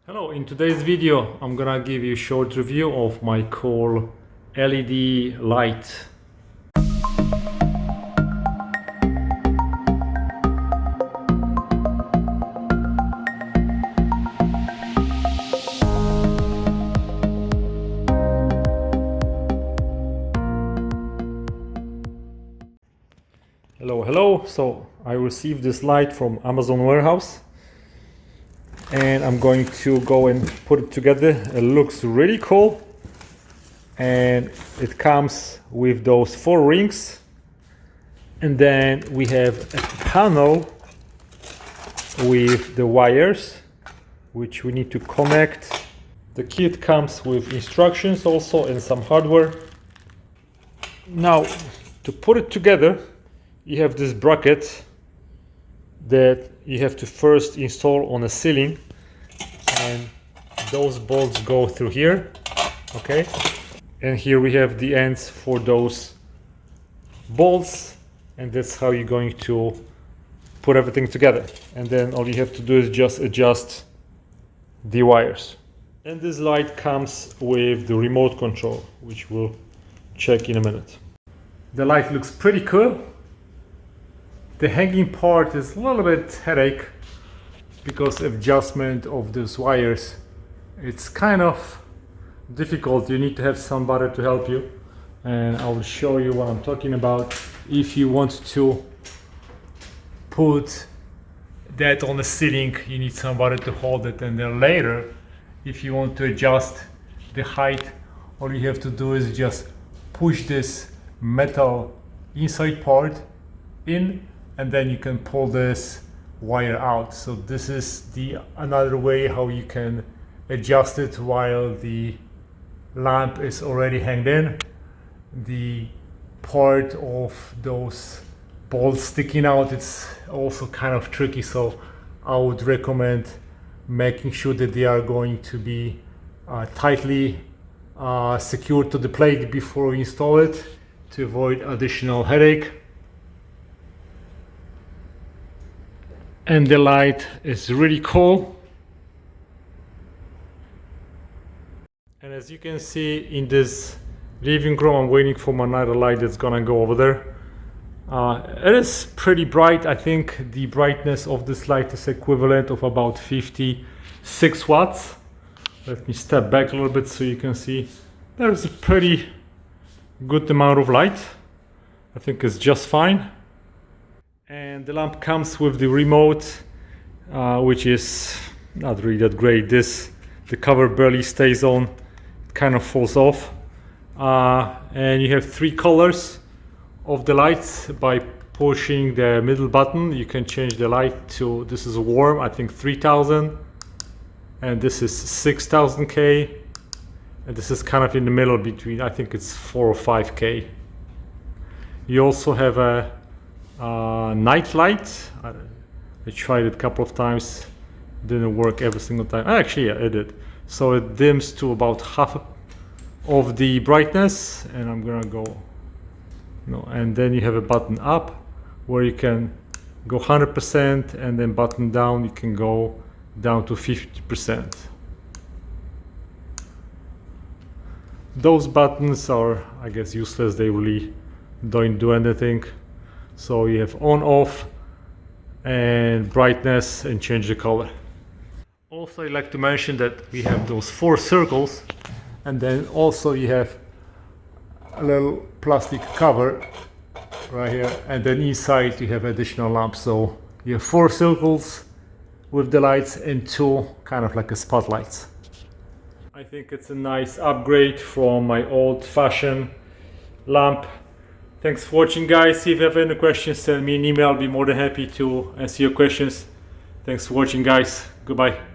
Hello, in today's video I'm gonna give you a short review of my cool LED light. Hello, so I received this light from Amazon warehouse and I'm going to go and put it together. It looks really cool and it comes with those 4 rings, and then we have a panel with the wires which we need to connect. The kit comes with instructions also and some hardware. Now to put it together you have this bracket that you have to first install on a ceiling, and those bolts go through here, okay? And here we have the ends for those bolts, and that's how you're going to put everything together. And then all you have to do is just adjust the wires. And this light comes with the remote control, which we'll check in a minute. The light looks pretty cool. The hanging part is a little bit headache because of adjustment of those wires. It's kind of difficult. You need to have somebody to help you, and I will show you what I'm talking about. If you want to put that on the ceiling, you need somebody to hold it, and then later if you want to adjust the height, all you have to do is just push this metal inside part in, and then you can pull this wire out. So this is the another way how you can adjust it while the lamp is already hanged in. The part of those bolts sticking out, it's also kind of tricky, so I would recommend making sure that they are going to be tightly secured to the plate before you install it to avoid additional headache. And the light is really cool, and as you can see in this living room, I'm waiting for another light that's gonna go over there. It is pretty bright. I think the brightness of this light is equivalent of about 56 watts. Let me step back a little bit so you can see there's a pretty good amount of light. I think it's just fine. And the lamp comes with the remote, which is not really that great. The cover barely stays on, it kind of falls off. And you have 3 colors of the lights. By pushing the middle button you can change the light to, this is warm, I think 3000, and this is 6000K, and this is kind of in the middle between, I think it's 4 or 5K. You also have a night light. I tried it a couple of times, didn't work every single time. Actually, yeah, it did. So it dims to about half of the brightness, and I'm gonna go and then you have a button up where you can go 100%, and then button down you can go down to 50%. Those buttons are, I guess, useless. They really don't do anything. So you have on, off, and brightness, and change the color. Also, I'd like to mention that we have those 4 circles, and then also you have a little plastic cover right here, and then inside you have additional lamps. So you have 4 circles with the lights and 2 kind of like a spotlights. I think it's a nice upgrade from my old-fashioned lamp. Thanks for watching, guys. If you have any questions, send me an email. I'll be more than happy to answer your questions. Thanks for watching, guys. Goodbye.